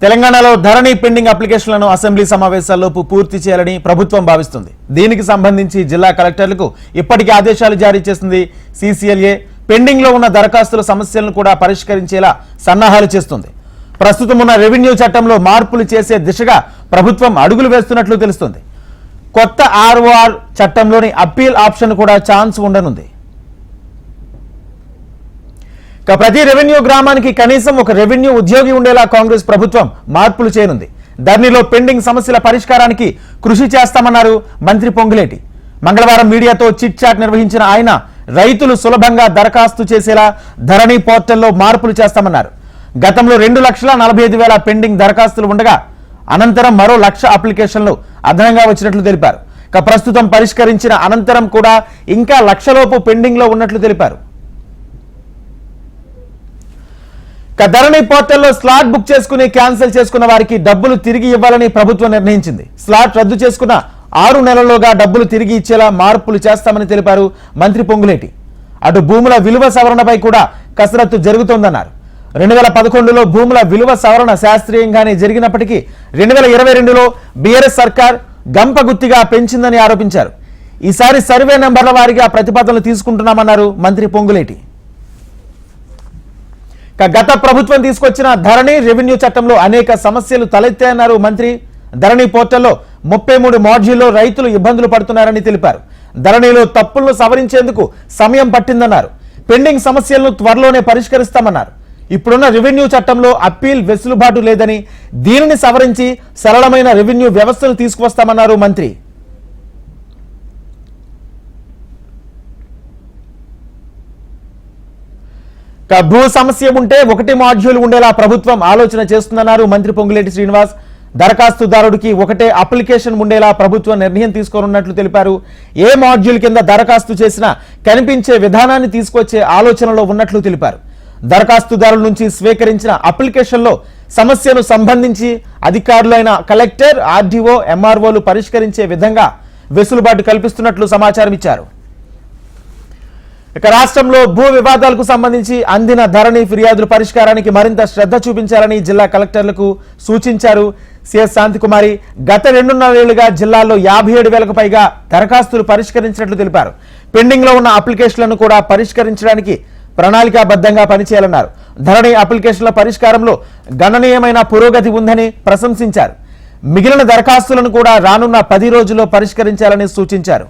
తెలంగాణలో ధరణి పెండింగ్ అప్లికేషన్లను అసెంబ్లీ సమావేశాల్లోపు పూర్తి చేయాలని ప్రభుత్వం భావిస్తుంది. దీనికి సంబంధించి జిల్లా కలెక్టర్లకు ఇప్పటికే ఆదేశాలు జారీ చేసింది. సీసీఎల్ఏ పెండింగ్ లో ఉన్న దరఖాస్తుల సమస్యలను కూడా పరిష్కరించేలా సన్నాహాలు చేస్తుంది. ప్రస్తుతం ఉన్న రెవెన్యూ చట్టంలో మార్పులు చేసే దిశగా ప్రభుత్వం అడుగులు వేస్తున్నట్లు తెలుస్తుంది. కొత్త ఆర్ఓఆర్ చట్టంలోని అప్పీల్ ఆప్షన్ కూడా ఛాన్స్ ఉండనుంది. ప్రతి రెవెన్యూ గ్రామానికి కనీసం ఒక రెవెన్యూ ఉద్యోగి ఉండేలా కాంగ్రెస్ ప్రభుత్వం మార్పులు చేయనుంది. ధరణిలో పెండింగ్ సమస్యల పరిష్కారానికి కృషి చేస్తామన్నారు మంత్రి పొంగులేటి. మంగళవారం మీడియాతో చిట్ చాట్ నిర్వహించిన ఆయన రైతులు సులభంగా దరఖాస్తు చేసేలా ధరణి పోర్టల్లో మార్పులు చేస్తామన్నారు. గతంలో 2,45,000 పెండింగ్ దరఖాస్తులు ఉండగా అనంతరం మరో 1,00,000 అప్లికేషన్లు అదనంగా వచ్చినట్లు తెలిపారు. ప్రస్తుతం పరిష్కరించిన అనంతరం కూడా ఇంకా 1,00,000 లోపు పెండింగ్ లో ఉన్నట్లు తెలిపారు. ధరణి పోర్టల్లో స్లాట్ బుక్ చేసుకుని క్యాన్సిల్ చేసుకున్న వారికి డబ్బులు తిరిగి ఇవ్వాలని ప్రభుత్వం నిర్ణయించింది. స్లాట్ రద్దు చేసుకున్న 6 నెలల్లోగా డబ్బులు తిరిగి ఇచ్చేలా మార్పులు చేస్తామని తెలిపారు మంత్రి పొంగులేటి. అటు భూముల విలువ సవరణపై కూడా కసరత్తు జరుగుతోందన్నారు. 2011లో భూముల విలువ సవరణ శాస్త్రీయంగానే జరిగినప్పటికీ 2022లో బీఆర్ఎస్ సర్కార్ గంపగుత్తిగా పెంచిందని ఆరోపించారు. ఈసారి సర్వే నెంబర్ల వారీగా ప్రతిపాదనలు తీసుకుంటున్నామన్నారు మంత్రి పొంగులేటి. గత ప్రభుత్వం తీసుకొచ్చిన ధరణి రెవెన్యూ చట్టంలో అనేక సమస్యలు తలెత్తాయన్నారు మంత్రి. ధరణి పోర్టల్లో 33 మాడ్యూల్లో రైతులు ఇబ్బందులు పడుతున్నారని తెలిపారు. ధరణిలో తప్పులను సవరించేందుకు సమయం పట్టిందన్నారు. పెండింగ్ సమస్యలను త్వరలోనే పరిష్కరిస్తామన్నారు. ఇప్పుడున్న రెవెన్యూ చట్టంలో అప్పీల్ వెసులుబాటు లేదని, దీనిని సవరించి సరళమైన రెవెన్యూ వ్యవస్థను తీసుకువస్తామన్నారు మంత్రి. భూ సమస్య ఉంటే 1 మాడ్యూల్ ఉండేలా ప్రభుత్వం ఆలోచన చేస్తుందన్నారు మంత్రి పొంగులేటి శ్రీనివాస్. దరఖాస్తుదారుడికి ఒకటే అప్లికేషన్ ఉండేలా ప్రభుత్వం నిర్ణయం తీసుకోనున్నట్లు తెలిపారు. ఏ మాడ్యూల్ కింద దరఖాస్తు చేసినా కనిపించే విధానాన్ని తీసుకొచ్చే ఆలోచనలో ఉన్నట్లు తెలిపారు. దరఖాస్తుదారుల నుంచి స్వీకరించిన అప్లికేషన్లో సమస్యను సంబంధించి అధికారులైన కలెక్టర్, ఆర్డీఓ, ఎంఆర్ఓలు పరిష్కరించే విధంగా వెసులుబాటు కల్పిస్తున్నట్లు సమాచారం ఇచ్చారు. రాష్ట్రంలో భూ వివాదాలకు సంబంధించి అందిన ధరణి ఫిర్యాదుల పరిష్కారానికి మరింత శ్రద్ధ చూపించాలని జిల్లా కలెక్టర్లకు సూచించారు సిఎస్ శాంతికుమారి. గత 2.5 ఏళ్లుగా జిల్లాలో 57,000కు పైగా దరఖాస్తులు పరిష్కరించినట్లు తెలిపారు. పెండింగ్ లో ఉన్న అప్లికేషన్లను కూడా పరిష్కరించడానికి ప్రణాళికాబద్ధంగా పనిచేయాలన్నారు. ధరణి అప్లికేషన్ల పరిష్కారంలో గణనీయమైన పురోగతి ఉందని ప్రశంసించారు. మిగిలిన దరఖాస్తులను కూడా రానున్న 10 రోజుల్లో పరిష్కరించాలని సూచించారు.